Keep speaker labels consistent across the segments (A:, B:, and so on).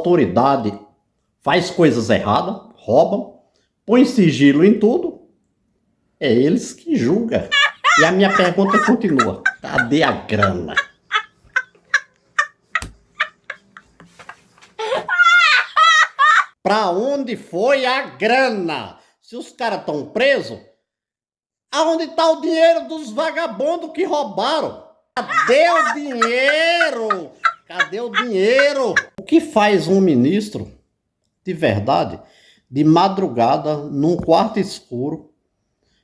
A: Autoridade faz coisas erradas, roubam, põe sigilo em tudo, é eles que julgam. E a minha pergunta continua: cadê a grana? Pra onde foi a grana? Se os caras estão presos, aonde está o dinheiro dos vagabundos que roubaram? Cadê o dinheiro? Cadê o dinheiro? O que faz um ministro, de verdade, de madrugada, num quarto escuro,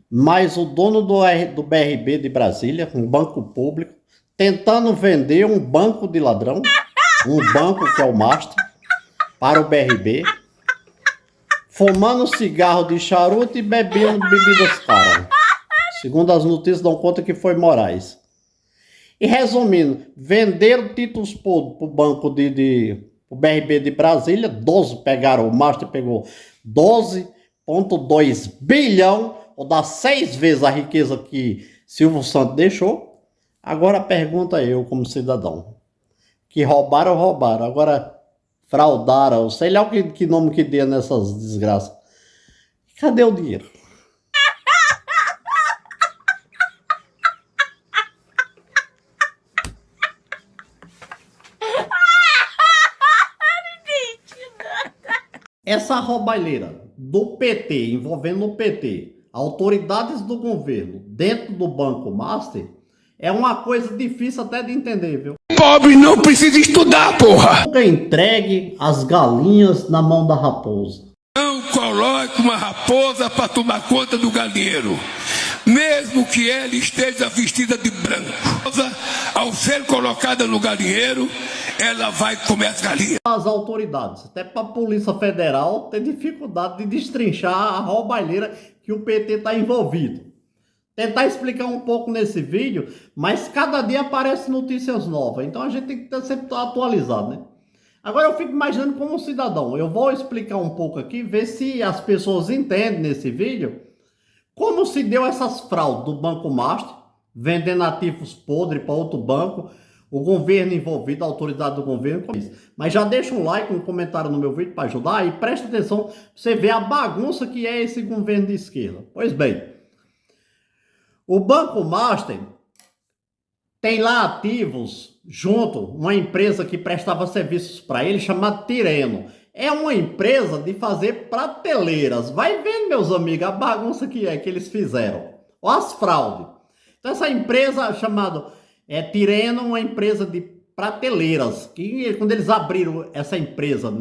A: mas o dono do BRB de Brasília, um banco público, tentando vender um banco de ladrão, um banco que é o Master, para o BRB, fumando cigarro de charuto e bebendo bebidas caras. Segundo as notícias, dão conta que foi Moraes. E resumindo, venderam títulos para o banco o BRB de Brasília, 12 pegaram, o Master pegou 12,2 bilhão, ou dá 6 vezes a riqueza que Silvio Santos deixou. Agora pergunta eu, como cidadão, que roubaram, agora fraudaram, sei lá que nome que dê nessas desgraças. Cadê o dinheiro? Essa roubalheira do PT, envolvendo o PT, autoridades do governo, dentro do Banco Master, é uma coisa difícil até de entender, viu?
B: Pobre não precisa estudar, porra!
A: Nunca entregue as galinhas na mão da raposa.
B: Não coloque uma raposa para tomar conta do galinheiro, mesmo que ela esteja vestida de branco. Ao ser colocada no galinheiro, ela vai comer as galinhas.
A: As autoridades, até para a Polícia Federal, tem dificuldade de destrinchar a roubalheira que o PT está envolvido. Tentar explicar um pouco nesse vídeo, mas cada dia aparecem notícias novas, então a gente tem que estar sempre atualizado, né? Agora eu fico imaginando como um cidadão, eu vou explicar um pouco aqui, ver se as pessoas entendem nesse vídeo como se deu essas fraudes do Banco Master, vendendo ativos podres para outro banco, o governo envolvido, a autoridade do governo. Mas já deixa um like, um comentário no meu vídeo para ajudar e presta atenção para você ver a bagunça que é esse governo de esquerda. Pois bem, o Banco Master tem lá ativos junto, uma empresa que prestava serviços para ele chamada Tirreno. É uma empresa de fazer prateleiras. Vai vendo, meus amigos, a bagunça que é que eles fizeram. Olha as fraudes. Então essa empresa chamada Tirreno, uma empresa de prateleiras, que quando eles abriram essa empresa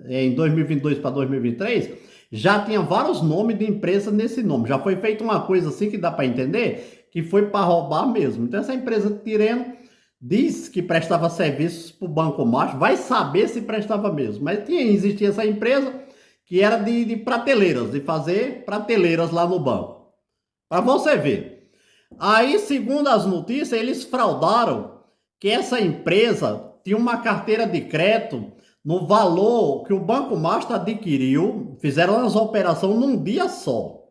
A: em 2022 para 2023, já tinha vários nomes de empresa nesse nome. Já foi feita uma coisa assim que dá para entender que foi para roubar mesmo. Então essa empresa Tirreno diz que prestava serviços para o Banco Master, vai saber se prestava mesmo. Mas existia essa empresa que era de prateleiras, de fazer prateleiras lá no banco. Para você ver. Aí, segundo as notícias, eles fraudaram que essa empresa tinha uma carteira de crédito no valor que o Banco Master adquiriu, fizeram as operações num dia só.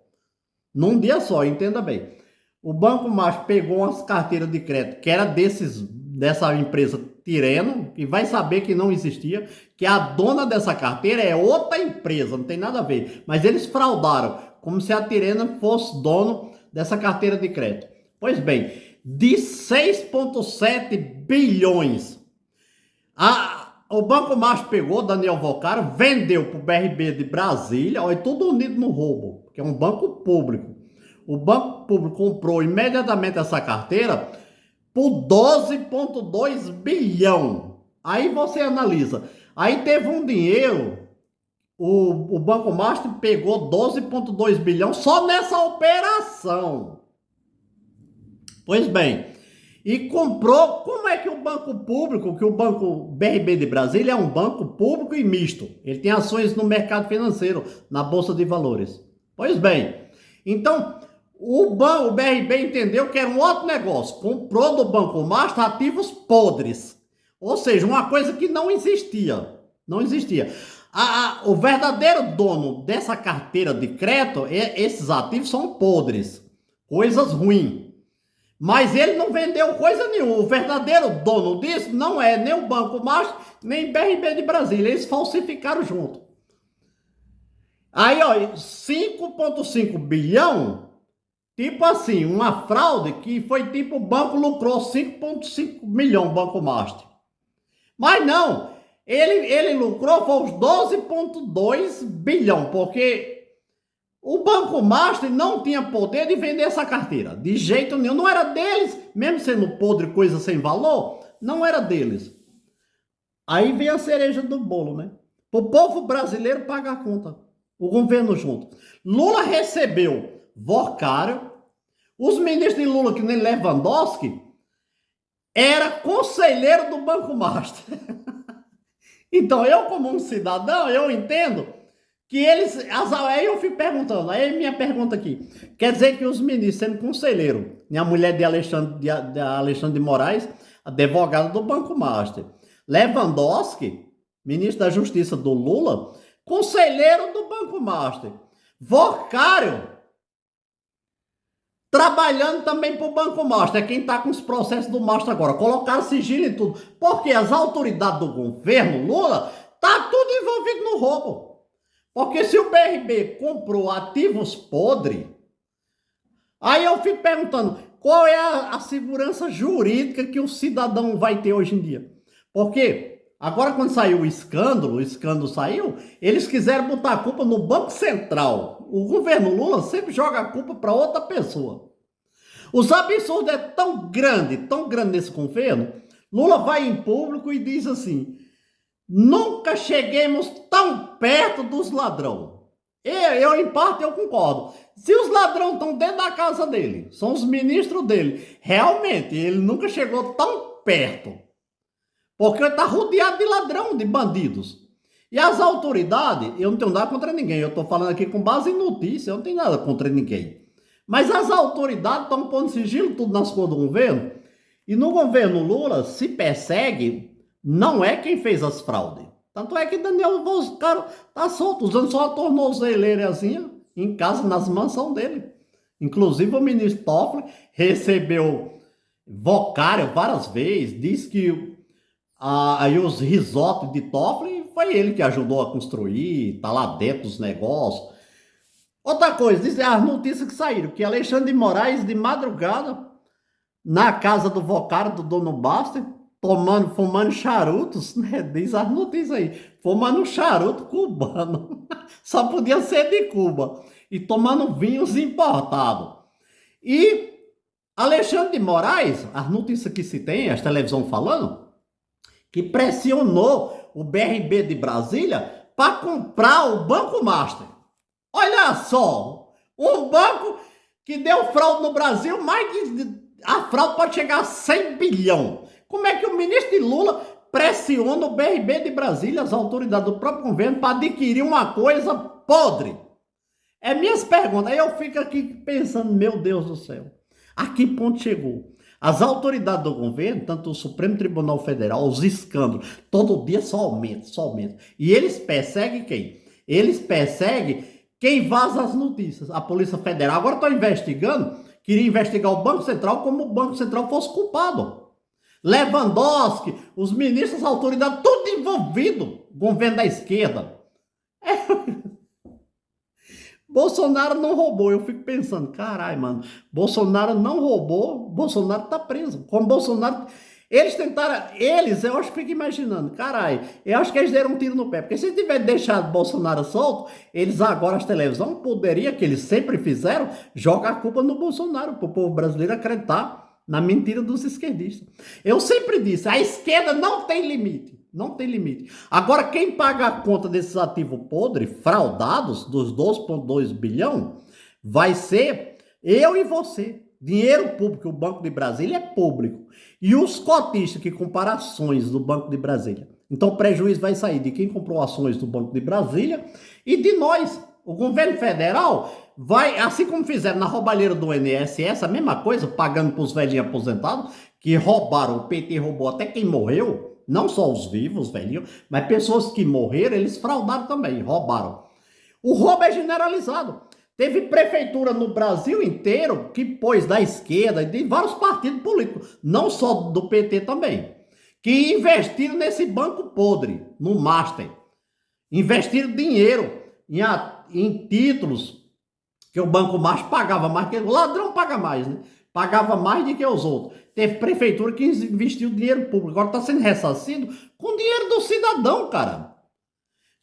A: Num dia só, entenda bem. O Banco Master pegou umas carteiras de crédito que era dessa empresa Tirreno, que vai saber que não existia, que a dona dessa carteira é outra empresa, não tem nada a ver. Mas eles fraudaram, como se a Tirreno fosse dono dessa carteira de crédito. Pois bem, de 6,7 bilhões, o Banco Master pegou, Daniel Vocaro, vendeu para o BRB de Brasília, olha, tudo unido no roubo, que é um banco público. O banco público comprou imediatamente essa carteira por 12,2 bilhão. Aí você analisa. Aí teve um dinheiro, o Banco Master pegou 12,2 bilhão só nessa operação. Pois bem, e comprou, como é que o banco público, que o banco BRB de Brasília é um banco público e misto. Ele tem ações no mercado financeiro, na Bolsa de Valores. Pois bem, então o BRB entendeu que era um outro negócio. Comprou do Banco Master ativos podres. Ou seja, uma coisa que não existia. Não existia. O verdadeiro dono dessa carteira de crédito, esses ativos são podres. Coisas ruins. Mas ele não vendeu coisa nenhuma. O verdadeiro dono disso não é nem o Banco Master, nem BRB de Brasília. Eles falsificaram junto. Aí, ó, 5,5 bilhão, tipo assim, uma fraude que foi tipo o banco lucrou 5,5 milhão, o Banco Master. Mas não, ele lucrou foi os 12,2 bilhão, porque o Banco Master não tinha poder de vender essa carteira, de jeito nenhum, não era deles, mesmo sendo podre, coisa sem valor, não era deles. Aí vem a cereja do bolo, né? O povo brasileiro paga a conta, o governo junto. Lula recebeu Vocário, os ministros de Lula, que nem Lewandowski, era conselheiro do Banco Master. Então, eu como um cidadão, eu entendo que eles... Aí eu fico perguntando, aí minha pergunta aqui, quer dizer que os ministros, sendo conselheiro, a mulher de Alexandre de Moraes, advogada do Banco Master, Lewandowski, ministro da Justiça do Lula, conselheiro do Banco Master, Vocário, trabalhando também para o Banco Master, é quem está com os processos do Master agora, colocaram sigilo e tudo, porque as autoridades do governo Lula tá tudo envolvido no roubo. Porque se o BRB comprou ativos podres, aí eu fico perguntando, qual é a segurança jurídica que o cidadão vai ter hoje em dia? Porque agora quando saiu o escândalo saiu, eles quiseram botar a culpa no Banco Central. O governo Lula sempre joga a culpa para outra pessoa. Os absurdos é tão grande nesse governo, Lula vai em público e diz assim, nunca cheguemos tão perto dos ladrões. Eu, em parte, eu concordo. Se os ladrões estão dentro da casa dele, são os ministros dele, realmente, ele nunca chegou tão perto. Porque ele está rodeado de ladrão, de bandidos. E as autoridades, eu não tenho nada contra ninguém, eu estou falando aqui com base em notícia, eu não tenho nada contra ninguém. Mas as autoridades estão pondo sigilo tudo nas coisas do governo, e no governo Lula se persegue, não é quem fez as fraudes. Tanto é que Daniel Vocário está solto, usando só a tornozeleirazinha em casa, nas mansões dele. Inclusive o ministro Toffoli recebeu Vocário várias vezes, disse que aí os risotos de Toffoli foi ele que ajudou a construir, tá lá dentro dos negócios. Outra coisa, diz as notícias que saíram, que Alexandre de Moraes, de madrugada, na casa do Vocário, do dono Baster, fumando charutos, né? Diz as notícias aí, fumando charuto cubano, só podia ser de Cuba, e tomando vinhos importados. E Alexandre de Moraes, as notícias que se tem, as televisão falando, que pressionou o BRB de Brasília para comprar o Banco Master. Olha só, um banco que deu fraude no Brasil, a fraude pode chegar a 100 bilhão. Como é que o ministro de Lula pressiona o BRB de Brasília, as autoridades do próprio governo, para adquirir uma coisa podre? É minhas perguntas. Aí eu fico aqui pensando, meu Deus do céu, a que ponto chegou? As autoridades do governo, tanto o Supremo Tribunal Federal, os escândalos, todo dia só aumenta, só aumenta. E eles perseguem quem? Eles perseguem quem vaza as notícias. A Polícia Federal agora está investigando, queria investigar o Banco Central como o Banco Central fosse culpado. Lewandowski, os ministros, as autoridades, tudo envolvido, governo da esquerda. Bolsonaro não roubou, eu fico pensando, caralho, mano, Bolsonaro não roubou, Bolsonaro tá preso. Como Bolsonaro, eles tentaram, eu acho que fico imaginando, caralho, eu acho que eles deram um tiro no pé, porque se tiver deixado Bolsonaro solto, eles agora, as televisões, poderiam, que eles sempre fizeram, jogar a culpa no Bolsonaro, pro povo brasileiro acreditar na mentira dos esquerdistas. Eu sempre disse, a esquerda não tem limite. Não tem limite. Agora, quem paga a conta desses ativos podres, fraudados, dos 12,2 bilhão, vai ser eu e você. Dinheiro público, o Banco de Brasília é público. E os cotistas que compraram ações do Banco de Brasília. Então, o prejuízo vai sair de quem comprou ações do Banco de Brasília e de nós. O governo federal vai, assim como fizeram na roubalheira do INSS, a mesma coisa, pagando para os velhinhos aposentados, que roubaram, o PT roubou até quem morreu, não só os vivos, velhinhos, mas pessoas que morreram, eles fraudaram também, roubaram. O roubo é generalizado. Teve prefeitura no Brasil inteiro que pôs da esquerda e de vários partidos políticos, não só do PT também, que investiram nesse banco podre, no Master. Investiram dinheiro em títulos que o Banco Master pagava mais, que o ladrão paga mais, né? Pagava mais do que os outros. Teve prefeitura que investiu dinheiro público, agora está sendo ressarcido com dinheiro do cidadão, cara.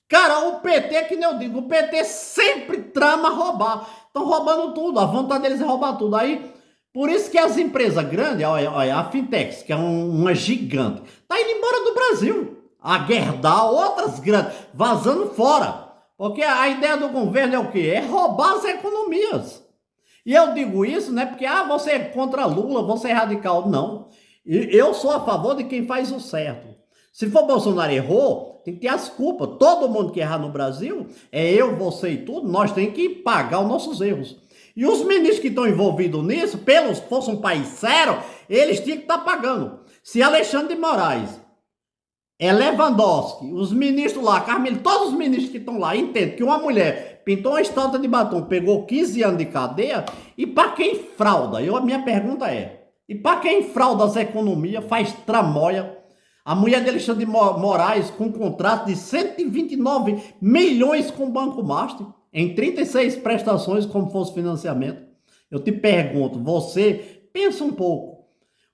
A: Cara, o PT, que nem eu digo, o PT sempre trama roubar. Estão roubando tudo, a vontade deles é roubar tudo. Aí, por isso que as empresas grandes, olha, a Fintex, que é uma gigante, tá indo embora do Brasil. A Gerdau, outras grandes, vazando fora. Porque a ideia do governo é o quê? É roubar as economias. E eu digo isso, né? Porque, você é contra Lula, você é radical. Não. Eu sou a favor de quem faz o certo. Se for Bolsonaro errou, tem que ter as culpas. Todo mundo que errar no Brasil, é eu, você e tudo, nós temos que pagar os nossos erros. E os ministros que estão envolvidos nisso, fosse um país sério, eles tinham que estar pagando. Se Alexandre de Moraes, Lewandowski, os ministros lá, Carmelo, todos os ministros que estão lá entendem que uma mulher pintou uma estátua de batom, pegou 15 anos de cadeia, e para quem frauda? A minha pergunta é, e para quem frauda as economias, faz tramóia? A mulher de Alexandre de Moraes com um contrato de 129 milhões com o Banco Master, em 36 prestações como fosse financiamento. Eu te pergunto, você pensa um pouco,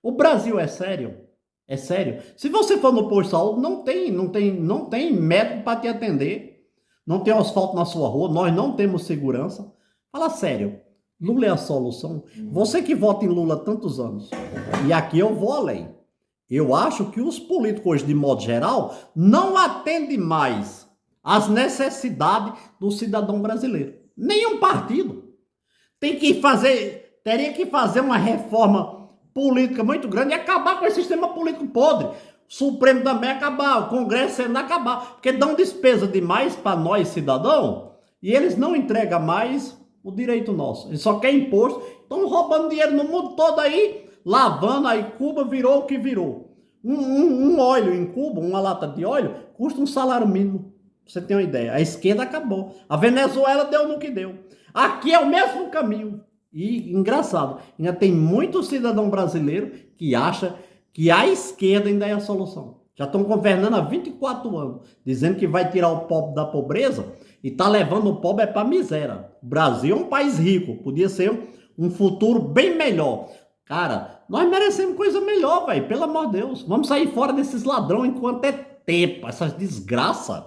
A: o Brasil é sério? É sério? Se você for no posto de saúde, não tem médico para te atender, não tem asfalto na sua rua, nós não temos segurança. Fala sério, Lula é a solução? Você que vota em Lula há tantos anos, e aqui eu vou além. Eu acho que os políticos hoje, de modo geral, não atendem mais às necessidades do cidadão brasileiro. Nenhum partido. Teria que fazer uma reforma política muito grande e acabar com esse sistema político podre. O Supremo também acabar, o Congresso Senado acabar, porque dão despesa demais para nós, cidadão, e eles não entregam mais o direito nosso. Eles só querem imposto, estão roubando dinheiro no mundo todo aí, lavando, aí Cuba virou o que virou. Um óleo em Cuba, uma lata de óleo, custa um salário mínimo. Pra você ter uma ideia. A esquerda acabou. A Venezuela deu no que deu. Aqui é o mesmo caminho. E, engraçado, ainda tem muito cidadão brasileiro que acha que a esquerda ainda é a solução. Já estão governando há 24 anos, dizendo que vai tirar o pobre da pobreza e tá levando o pobre para a miséria. O Brasil é um país rico, podia ser um futuro bem melhor. Cara, nós merecemos coisa melhor, velho, pelo amor de Deus. Vamos sair fora desses ladrões enquanto é tempo, essas desgraças.